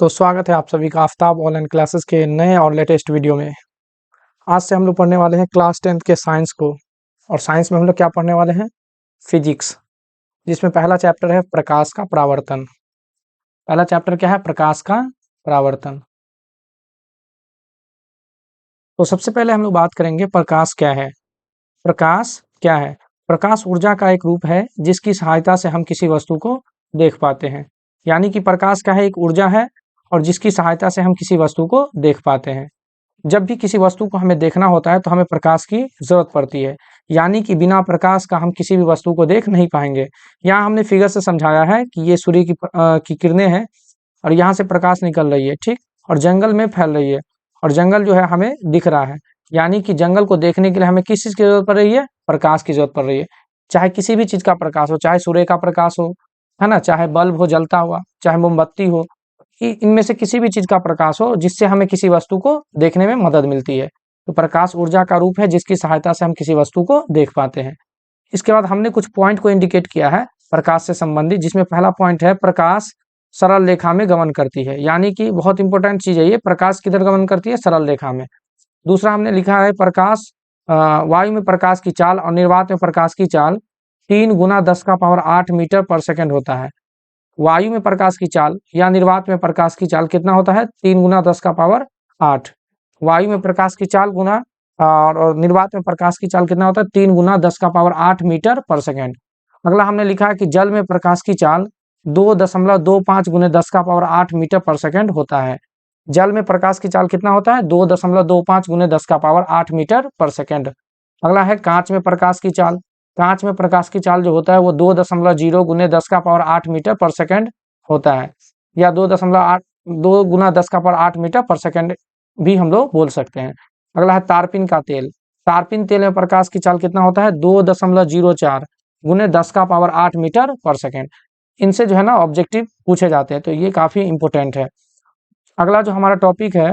तो स्वागत है आप सभी का आफ्ताब ऑनलाइन क्लासेस के नए और लेटेस्ट वीडियो में। आज से हम लोग पढ़ने वाले हैं क्लास 10th के साइंस को। और साइंस में हम लोग क्या पढ़ने वाले हैं? फिजिक्स, जिसमें पहला चैप्टर है प्रकाश का परावर्तन। पहला चैप्टर क्या है? प्रकाश का परावर्तन। तो सबसे पहले हम लोग बात करेंगे प्रकाश क्या है। प्रकाश क्या है? प्रकाश ऊर्जा का एक रूप है जिसकी सहायता से हम किसी वस्तु को देख पाते हैं। यानी कि प्रकाश क्या है? एक ऊर्जा है और जिसकी सहायता से हम किसी वस्तु को देख पाते हैं। जब भी किसी वस्तु को हमें देखना होता है तो हमें प्रकाश की जरूरत पड़ती है। यानी कि बिना प्रकाश का हम किसी भी वस्तु को देख नहीं पाएंगे। यहाँ हमने फिगर से समझाया है कि ये सूर्य की किरणें हैं और यहाँ से प्रकाश निकल रही है, ठीक, और जंगल में फैल रही है और जंगल जो है हमें दिख रहा है। यानी कि जंगल को देखने के लिए हमें किस चीज की जरूरत पड़ रही है? प्रकाश की जरूरत पड़ रही है। चाहे किसी भी चीज का प्रकाश हो, चाहे सूर्य का प्रकाश हो, है ना, चाहे बल्ब हो जलता हुआ, चाहे मोमबत्ती हो, इनमें से किसी भी चीज का प्रकाश हो जिससे हमें किसी वस्तु को देखने में मदद मिलती है। तो प्रकाश ऊर्जा का रूप है जिसकी सहायता से हम किसी वस्तु को देख पाते हैं। इसके बाद हमने कुछ पॉइंट को इंडिकेट किया है प्रकाश से संबंधित, जिसमें पहला पॉइंट है प्रकाश सरल रेखा में गमन करती है। यानी कि बहुत इंपॉर्टेंट चीज है ये, प्रकाश किधर गमन करती है? सरल रेखा में। दूसरा हमने लिखा है प्रकाश वायु में प्रकाश की चाल और निर्वात में प्रकाश की चाल 3 गुना 10⁸ मीटर पर सेकंड होता है। वायु में प्रकाश की चाल या निर्वात में प्रकाश की चाल कितना होता है? 3 गुना 10⁸। वायु में प्रकाश की चाल गुना और निर्वात में प्रकाश की चाल कितना होता है? 3 गुना 10⁸ मीटर पर सेकंड। अगला हमने लिखा है कि जल में प्रकाश की चाल 2.25 गुने 10⁸ मीटर पर सेकंड होता है। जल में प्रकाश की चाल कितना होता है? 2.25 गुने 10⁸ मीटर पर सेकंड। अगला है कांच में प्रकाश की चाल। कांच में प्रकाश की चाल जो होता है वो 2.0 गुने 10⁸ मीटर पर सेकंड होता है, या 2 गुना 10⁸ मीटर पर सेकंड भी हम लोग बोल सकते हैं। अगला है तारपीन का तेल। तारपीन तेल में प्रकाश की चाल कितना होता है? 2.04 गुने 10⁸ मीटर पर सेकंड। इनसे जो है ना ऑब्जेक्टिव पूछे जाते हैं, तो ये काफी इंपॉर्टेंट है। अगला जो हमारा टॉपिक है,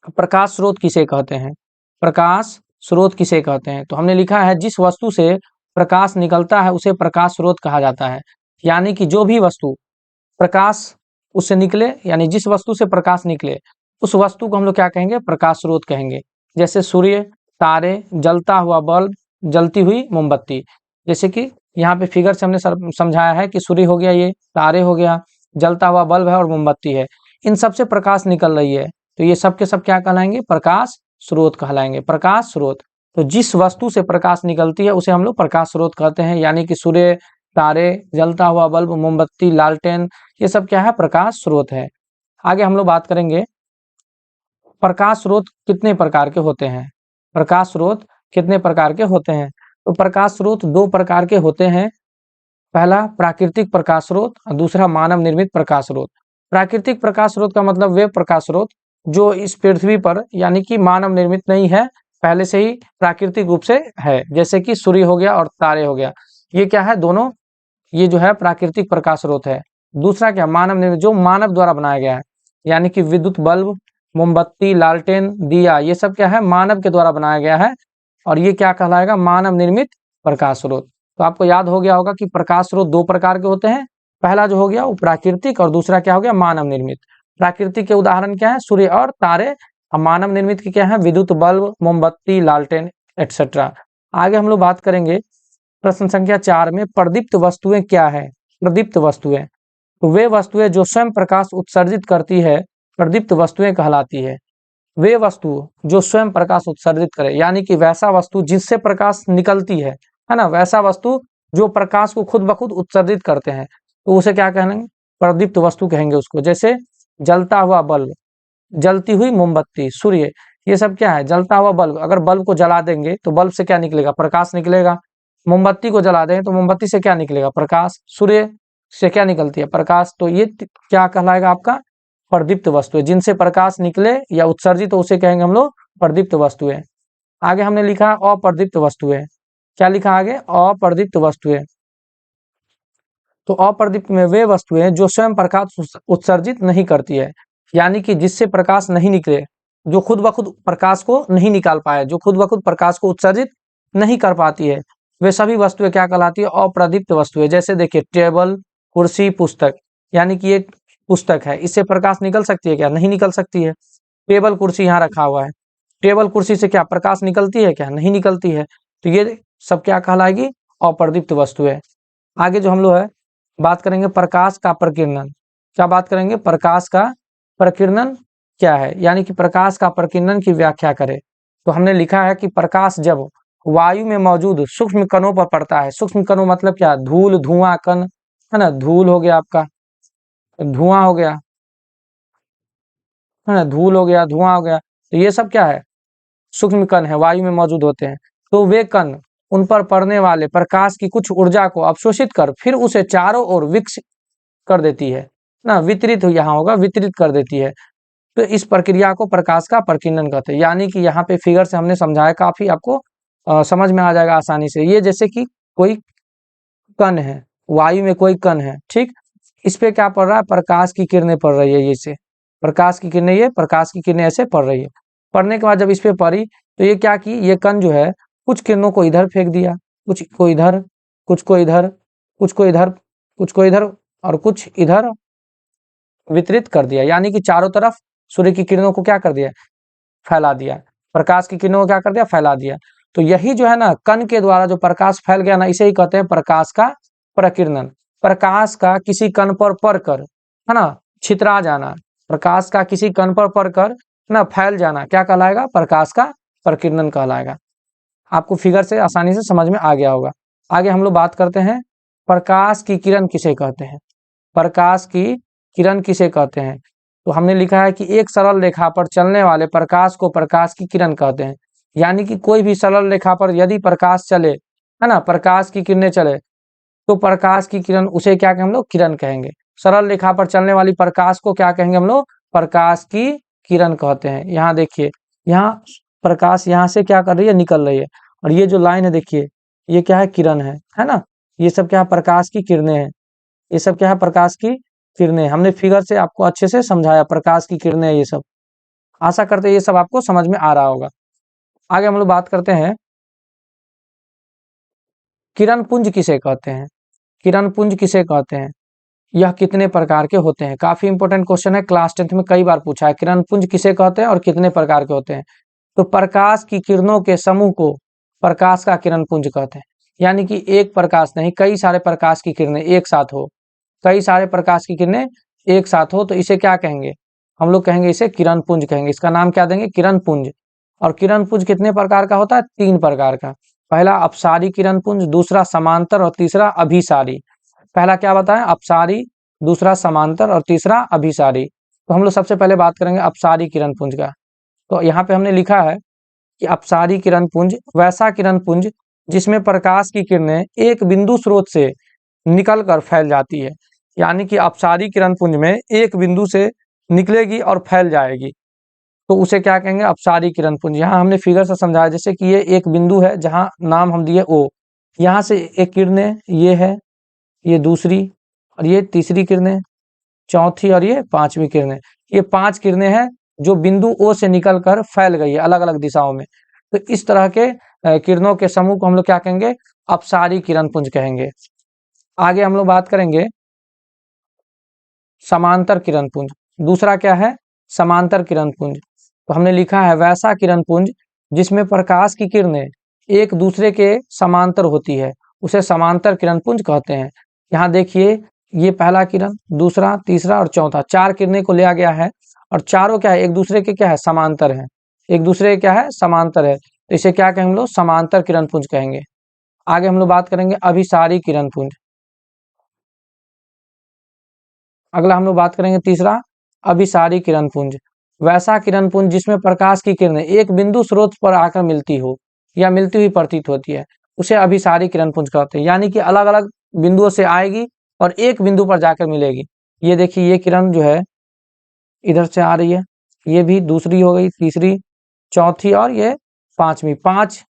प्रकाश स्रोत किसे कहते हैं? प्रकाश स्रोत किसे कहते हैं? तो हमने लिखा है जिस वस्तु से प्रकाश निकलता है उसे प्रकाश स्रोत कहा जाता है। यानी कि जो भी वस्तु प्रकाश उससे निकले, यानी जिस वस्तु से प्रकाश निकले उस वस्तु को हम लोग क्या कहेंगे? प्रकाश स्रोत कहेंगे। जैसे सूर्य, तारे, जलता हुआ बल्ब, जलती हुई मोमबत्ती। जैसे कि यहाँ पे फिगर से हमने समझाया है कि सूर्य हो गया, ये तारे हो गया, जलता हुआ बल्ब है और मोमबत्ती है। इन सब से प्रकाश निकल रही है, तो ये सब के सब क्या कहलाएंगे? प्रकाश स्रोत कहलाएंगे। प्रकाश स्रोत, तो जिस वस्तु से प्रकाश निकलती है उसे हम लोग प्रकाश स्रोत कहते हैं। यानी कि सूर्य, तारे, जलता हुआ बल्ब, मोमबत्ती, लालटेन, ये सब क्या है? प्रकाश स्रोत है। आगे हम लोग बात करेंगे प्रकाश स्रोत कितने प्रकार के होते हैं। प्रकाश स्रोत कितने प्रकार के होते हैं? तो प्रकाश स्रोत 2 प्रकार के होते हैं। पहला प्राकृतिक प्रकाश स्रोत और दूसरा मानव निर्मित प्रकाश स्रोत। प्राकृतिक प्रकाश स्रोत का मतलब वे प्रकाश स्रोत जो इस पृथ्वी पर यानी कि मानव निर्मित नहीं है, पहले से ही प्राकृतिक रूप से है। जैसे कि सूर्य हो गया और तारे हो गया, ये क्या है? दोनों ये जो है प्राकृतिक प्रकाश स्रोत है। दूसरा क्या? मानव निर्मित, जो मानव द्वारा बनाया गया है। यानी कि विद्युत बल्ब, मोमबत्ती, लालटेन, दिया, ये सब क्या है? मानव के द्वारा बनाया गया है और ये क्या कहलाएगा? मानव निर्मित प्रकाश स्रोत। तो आपको याद हो गया होगा कि प्रकाश स्रोत 2 प्रकार के होते हैं। पहला जो हो गया वो प्राकृतिक और दूसरा क्या हो गया? मानव निर्मित। प्राकृतिक के उदाहरण क्या है? सूर्य और तारे। और मानव निर्मित की क्या है? विद्युत बल्ब, मोमबत्ती, लालटेन एक्सेट्रा। आगे हम लोग बात करेंगे प्रश्न संख्या 4 में प्रदीप्त वस्तुएं क्या है? प्रदीप्त वस्तुएं, तो वे वस्तुएं जो स्वयं प्रकाश उत्सर्जित करती है प्रदीप्त वस्तुएं कहलाती है। वे वस्तु जो स्वयं प्रकाश उत्सर्जित करे, यानी कि वैसा वस्तु जिससे प्रकाश निकलती है ना, वैसा वस्तु जो प्रकाश को खुद ब खुद उत्सर्जित करते हैं, तो उसे क्या कहेंगे? प्रदीप्त वस्तु कहेंगे उसको। जैसे जलता हुआ बल्ब, जलती हुई मोमबत्ती, सूर्य, ये सब क्या है? जलता हुआ बल्ब। अगर बल्ब को जला देंगे तो बल्ब से क्या निकलेगा? प्रकाश निकलेगा। मोमबत्ती को जला दें तो मोमबत्ती से क्या निकलेगा? प्रकाश। सूर्य से क्या निकलती है? प्रकाश। तो ये क्या कहलाएगा? आपका प्रदीप्त वस्तुएं, जिनसे प्रकाश निकले या उत्सर्जित तो उसे कहेंगे हम लोग प्रदीप्त वस्तुएं। आगे हमने लिखा अप्रदीप्त वस्तुएं। क्या लिखा आगे? अप्रदीप्त वस्तुएं। तो अप्रदीप्त में वे वस्तुएं जो स्वयं प्रकाश उत्सर्जित नहीं करती है, यानी कि जिससे प्रकाश नहीं निकले, जो खुद ब खुद प्रकाश को नहीं निकाल पाए, जो खुद ब खुद प्रकाश को उत्सर्जित नहीं कर पाती है, वे सभी वस्तुएं क्या कहलाती है? अप्रदीप्त वस्तुएं। जैसे देखिए टेबल, कुर्सी, पुस्तक, यानी कि ये पुस्तक है, इससे प्रकाश निकल सकती है क्या? नहीं निकल सकती है। टेबल कुर्सी यहाँ रखा हुआ है, टेबल कुर्सी से क्या प्रकाश निकलती है क्या? नहीं निकलती है। तो ये सब क्या कहलाएगी? अप्रदीप्त वस्तु है। आगे जो हम लोग है बात करेंगे प्रकाश का प्रकीर्णन। क्या बात करेंगे? प्रकाश का प्रकीर्णन क्या है, यानी कि प्रकाश का प्रकीर्णन की व्याख्या करें। तो हमने लिखा है कि प्रकाश जब वायु में मौजूद सूक्ष्म कणों पर पड़ता है, सूक्ष्म कणों मतलब क्या? धूल, धुआं, कण, है ना। धूल हो गया आपका, धुआं हो गया, है ना, धूल हो गया, धुआं हो गया, तो ये सब क्या है? सूक्ष्म कण है, वायु में मौजूद होते हैं। तो वे कण उन पर पड़ने वाले प्रकाश की कुछ ऊर्जा को अवशोषित कर फिर उसे चारों ओर विकसित कर देती है ना, वितरित यहाँ होगा, वितरित कर देती है। तो इस प्रक्रिया को प्रकाश का प्रकीर्णन कहते हैं। यानी कि यहाँ पे फिगर से हमने समझाया, काफी आपको समझ में आ जाएगा आसानी से। ये जैसे कि कोई कण है, वायु में कोई कण है, ठीक, इस पे क्या पड़ रहा है? प्रकाश की किरणें पड़ रही है, ये प्रकाश की किरणें, ये प्रकाश की किरणें ऐसे पड़ रही है। पड़ने के बाद जब इस पे पड़ी तो ये क्या की, ये कण जो है कुछ किरणों को इधर फेंक दिया, कुछ को इधर, कुछ को इधर, कुछ को इधर, कुछ को इधर और कुछ इधर वितरित कर दिया। यानी कि चारों तरफ सूर्य की किरणों को क्या कर दिया? फैला दिया। प्रकाश की किरणों को क्या कर दिया? फैला दिया। तो यही जो है ना, कण के द्वारा जो प्रकाश फैल गया ना, इसे ही कहते हैं प्रकाश का प्रकीर्णन। प्रकाश का किसी कण पर पड़कर, है ना, छितरा जाना, प्रकाश का किसी कण पर पड़कर ना फैल जाना क्या कहलाएगा? प्रकाश का प्रकीर्णन कहलाएगा। आपको फिगर से आसानी से समझ में आ गया होगा। आगे हम लोग बात करते हैं प्रकाश की किरण किसे कहते हैं। प्रकाश की किरण किसे कहते हैं? तो हमने लिखा है कि एक सरल रेखा पर चलने वाले प्रकाश को प्रकाश की किरण कहते हैं। यानी कि कोई भी सरल रेखा पर यदि प्रकाश चले, है ना, प्रकाश की किरणें चले, तो प्रकाश की किरण उसे क्या कहेंगे हम लोग? किरण कहेंगे। सरल रेखा पर चलने वाली प्रकाश को क्या कहेंगे हम लोग? प्रकाश की किरण कहते हैं। यहाँ देखिए, यहाँ प्रकाश यहाँ से क्या कर रही है? निकल रही है, और ये जो लाइन है देखिए, ये क्या है? किरण है ना। ये सब क्या है? प्रकाश की किरणें हैं। ये सब क्या है? प्रकाश की किरणें। हमने फिगर से आपको अच्छे से समझाया, प्रकाश की किरणें ये सब। आशा करते हैं ये सब आपको समझ में आ रहा होगा। आगे हम लोग बात करते हैं किरण पुंज किसे कहते हैं। किरण पुंज किसे कहते हैं, यह कितने प्रकार के होते हैं? काफी इंपॉर्टेंट क्वेश्चन है, क्लास 10th में कई बार पूछा है। किरण पुंज किसे कहते हैं और कितने प्रकार के होते हैं? तो प्रकाश की किरणों के समूह को प्रकाश का किरण पुंज कहते हैं। यानी कि एक प्रकाश नहीं, कई सारे प्रकाश की किरणें एक साथ हो, कई सारे प्रकाश की किरणें एक साथ हो, तो इसे क्या कहेंगे? हम लोग कहेंगे इसे किरण पुंज कहेंगे। इसका नाम क्या देंगे? किरण पुंज। और किरण पुंज कितने प्रकार का होता है? 3 प्रकार का। पहला अपसारी किरण पुंज, दूसरा समांतर और तीसरा अभिसारी। पहला क्या बताएं? अपसारी, दूसरा समांतर और तीसरा अभिसारी। तो हम लोग सबसे पहले बात करेंगे अपसारी किरण पुंज का। तो यहाँ पे हमने लिखा है कि अपसारी किरण पुंज वैसा किरण पुंज जिसमें प्रकाश की किरणें एक बिंदु स्रोत से निकल कर फैल जाती है। यानी कि अपसारी किरण पुंज में एक बिंदु से निकलेगी और फैल जाएगी, तो उसे क्या कहेंगे? अपसारी किरण पुंज। यहाँ हमने फिगर से समझाया, जैसे कि ये एक बिंदु है जहाँ नाम हम दिए O, यहाँ से एक किरणें ये है, ये दूसरी, और ये तीसरी किरणें, चौथी और ये पांचवी किरणें। ये 5 किरणें हैं जो बिंदु O से निकलकर फैल गई है अलग अलग दिशाओं में। तो इस तरह के किरणों के समूह को हम लोग क्या कहेंगे? अपसारी किरण पुंज कहेंगे। आगे हम लोग बात करेंगे समांतर किरण पुंज। दूसरा क्या है? समांतर किरण पुंज। तो हमने लिखा है वैसा किरण पुंज जिसमें प्रकाश की किरणें एक दूसरे के समांतर होती है, उसे समांतर किरण पुंज कहते हैं। यहाँ देखिए, ये पहला किरण, दूसरा, तीसरा और चौथा, 4 किरणें को लिया गया है, और चारों क्या है? एक दूसरे के क्या है? समांतर है। एक दूसरे के क्या है? समांतर है। तो इसे क्या कहेंगे हम लोग? समांतर किरण पुंज कहेंगे। आगे हम लोग बात करेंगे अभिसारी किरण पुंज। अगला हम लोग बात करेंगे तीसरा, अभिसारी किरण पुंज। वैसा किरण पुंज जिसमें प्रकाश की किरणें एक बिंदु स्रोत पर आकर मिलती हो या मिलती हुई प्रतीत होती है, उसे अभिसारी किरण पुंज कहते हैं। यानी कि अलग अलग बिंदुओं से आएगी और एक बिंदु पर जाकर मिलेगी। ये देखिए, ये किरण जो है इधर से आ रही है, ये भी दूसरी हो गई, तीसरी, चौथी और ये पांचवी, 5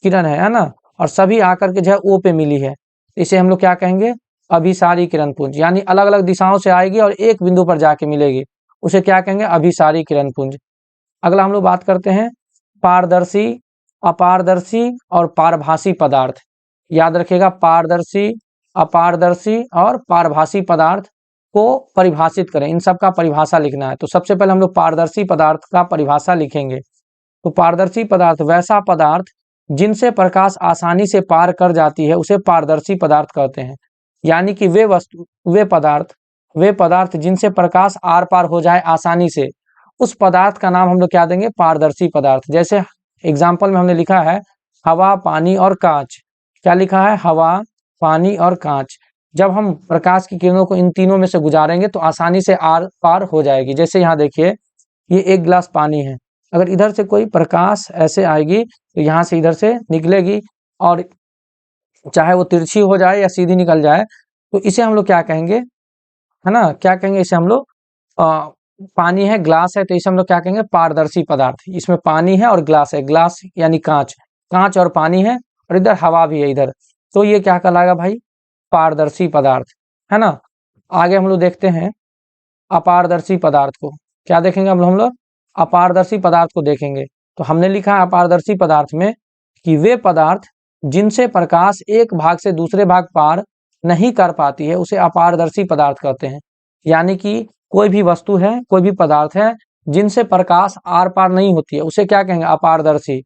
किरण है ना, और सभी आकर के जो है O पे मिली है। इसे हम लोग क्या कहेंगे? अभिसारी किरण पुंज। यानी अलग अलग दिशाओं से आएगी और एक बिंदु पर जाके मिलेगी, उसे क्या कहेंगे? अभिसारी किरण पुंज। अगला हम लोग बात करते हैं पारदर्शी, अपारदर्शी और पारभासी पदार्थ। याद रखिएगा, पारदर्शी, अपारदर्शी और पारभासी पदार्थ। को परिभाषित करें, इन सब का परिभाषा लिखना है। तो सबसे पहले हम लोग पारदर्शी पदार्थ का परिभाषा लिखेंगे। तो पारदर्शी पदार्थ वैसा पदार्थ जिनसे प्रकाश आसानी से पार कर जाती है उसे पारदर्शी पदार्थ कहते हैं। यानी कि वे पदार्थ जिनसे प्रकाश आर पार हो जाए आसानी से, उस पदार्थ का नाम हम लोग क्या देंगे, पारदर्शी पदार्थ। जैसे एग्जाम्पल में हमने लिखा है हवा, पानी और कांच। क्या लिखा है, हवा, पानी और कांच। जब हम प्रकाश की किरणों को इन तीनों में से गुजारेंगे तो आसानी से आर पार हो जाएगी। जैसे यहाँ देखिए, ये एक गिलास पानी है, अगर इधर से कोई प्रकाश ऐसे आएगी तो यहाँ से इधर से निकलेगी, और चाहे वो तिरछी हो जाए या सीधी निकल जाए, तो इसे हम लोग क्या कहेंगे, है ना, क्या कहेंगे, इसे हम लोग पानी है, ग्लास है, तो इसे हम लोग क्या कहेंगे, पारदर्शी पदार्थ। इसमें पानी है और ग्लास है, ग्लास यानी कांच, कांच और पानी है, और इधर हवा भी है इधर, तो ये क्या कहलाएगा भाई, पारदर्शी पदार्थ, है ना। आगे हम लोग देखते हैं अपारदर्शी पदार्थ को। क्या देखेंगे हम लोग, अपारदर्शी पदार्थ को देखेंगे। तो हमने लिखा है अपारदर्शी पदार्थ में कि वे पदार्थ जिनसे प्रकाश एक भाग से दूसरे भाग पार नहीं कर पाती है उसे अपारदर्शी पदार्थ कहते हैं। यानी कि कोई भी वस्तु है, कोई भी पदार्थ है जिनसे प्रकाश आर पार नहीं होती है उसे क्या कहेंगे, अपारदर्शी।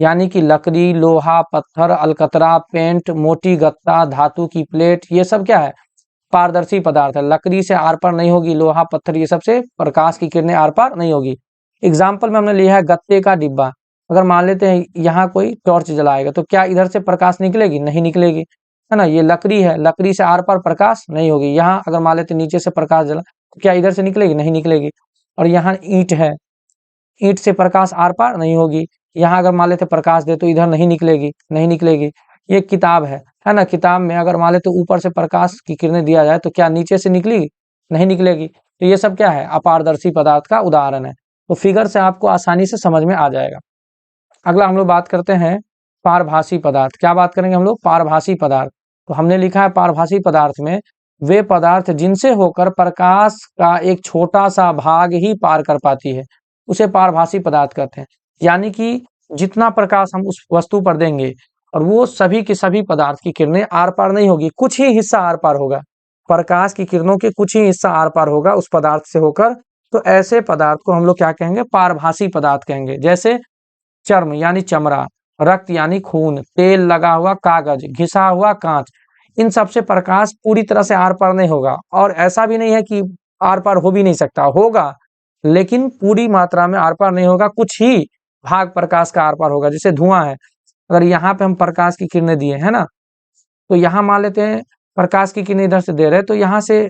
यानी कि लकड़ी, लोहा, पत्थर, अलकतरा, पेंट, मोटी गत्ता, धातु की प्लेट, ये सब क्या है, पारदर्शी पदार्थ है। लकड़ी से आर पार नहीं होगी, लोहा, पत्थर, ये सब से प्रकाश की किरणें आर पार नहीं होगी। एग्जाम्पल में हमने लिया है गत्ते का डिब्बा। अगर मान लेते हैं यहाँ कोई टॉर्च जलाएगा तो क्या इधर से प्रकाश निकलेगी, नहीं निकलेगी, है ना। ये लकड़ी है, लकड़ी से आर पार प्रकाश नहीं होगी। यहाँ अगर मान लेते नीचे से प्रकाश जला तो क्या इधर से निकलेगी, नहीं निकलेगी। और यहाँ ईंट है, ईंट से प्रकाश आर पार नहीं होगी। यहाँ अगर मान लेते प्रकाश दे तो इधर नहीं निकलेगी, नहीं निकलेगी। ये किताब है ना, किताब में अगर मान लेते ऊपर से प्रकाश की किरणें दिया जाए तो क्या नीचे से निकलेगी, नहीं निकलेगी। तो ये सब क्या है, अपारदर्शी पदार्थ का उदाहरण है। तो फिगर से आपको आसानी से समझ में आ जाएगा। अगला हम लोग बात करते हैं पारभासी पदार्थ। क्या बात करेंगे हम लोग, पारभासी पदार्थ। तो हमने लिखा है पारभासी पदार्थ में वे पदार्थ जिनसे होकर प्रकाश का एक छोटा सा भाग ही पार कर पाती है उसे पारभासी पदार्थ कहते हैं। यानी कि जितना प्रकाश हम उस वस्तु पर देंगे और वो सभी के सभी पदार्थ की किरणें आर पार नहीं होगी, कुछ ही हिस्सा आर पार होगा, प्रकाश की किरणों के कुछ ही हिस्सा आर पार होगा उस पदार्थ से होकर, तो ऐसे पदार्थ को हम लोग क्या कहेंगे, पारभासी पदार्थ कहेंगे। जैसे चर्म यानी चमड़ा, रक्त यानी खून, तेल लगा हुआ कागज, घिसा हुआ कांच, इन सब से प्रकाश पूरी तरह से आर पार नहीं होगा। और ऐसा भी नहीं है कि आर पार हो भी नहीं सकता, होगा, लेकिन पूरी मात्रा में आर पार नहीं होगा, कुछ ही भाग प्रकाश का आर पार होगा। जैसे धुआं है, अगर यहाँ पे हम प्रकाश की किरणें दिए है ना, तो यहाँ मान लेते हैं प्रकाश की किरणें इधर से दे रहे हैं, तो यहाँ से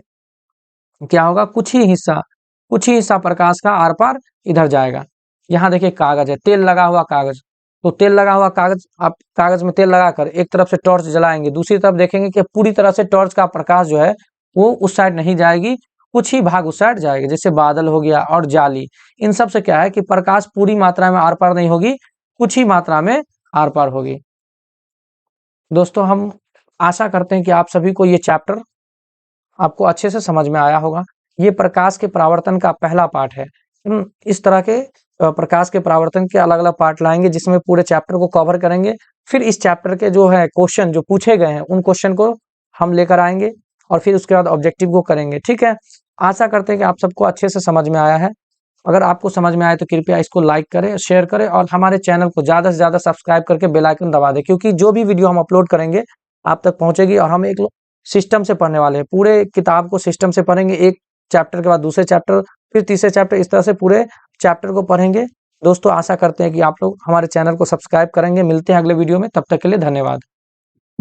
क्या होगा, कुछ ही हिस्सा प्रकाश का आर पार इधर जाएगा। यहाँ देखिए कागज है, तेल लगा हुआ कागज, तो तेल लगा हुआ कागज, आप कागज में तेल लगाकर एक तरफ से टॉर्च जलाएंगे, दूसरी तरफ देखेंगे कि पूरी तरह से टॉर्च का प्रकाश जो है वो उस साइड नहीं जाएगी, कुछ ही भाग उस साइड जाएगा। जैसे बादल हो गया और जाली, इन सब से क्या है कि प्रकाश पूरी मात्रा में आर पार नहीं होगी, कुछ ही मात्रा में आर पार होगी। दोस्तों, हम आशा करते हैं कि आप सभी को ये चैप्टर आपको अच्छे से समझ में आया होगा। ये प्रकाश के परावर्तन का पहला पार्ट है। इस तरह के प्रकाश के परावर्तन के अलग अलग पार्ट लाएंगे जिसमें पूरे चैप्टर को कवर करेंगे। फिर इस चैप्टर के जो है क्वेश्चन जो पूछे गए हैं उन क्वेश्चन को हम लेकर आएंगे और फिर उसके बाद ऑब्जेक्टिव को करेंगे। ठीक है, आशा करते हैं कि आप सबको अच्छे से समझ में आया है। अगर आपको समझ में आए तो कृपया इसको लाइक करें, शेयर करें और हमारे चैनल को ज़्यादा से ज़्यादा सब्सक्राइब करके बेल आइकन दबा दें, क्योंकि जो भी वीडियो हम अपलोड करेंगे आप तक पहुंचेगी। और हम एक सिस्टम से पढ़ने वाले हैं, पूरे किताब को सिस्टम से पढ़ेंगे, एक चैप्टर के बाद दूसरे चैप्टर, फिर तीसरे चैप्टर, इस तरह से पूरे चैप्टर को पढ़ेंगे। दोस्तों, आशा करते हैं कि आप लोग हमारे चैनल को सब्सक्राइब करेंगे। मिलते हैं अगले वीडियो में, तब तक के लिए धन्यवाद।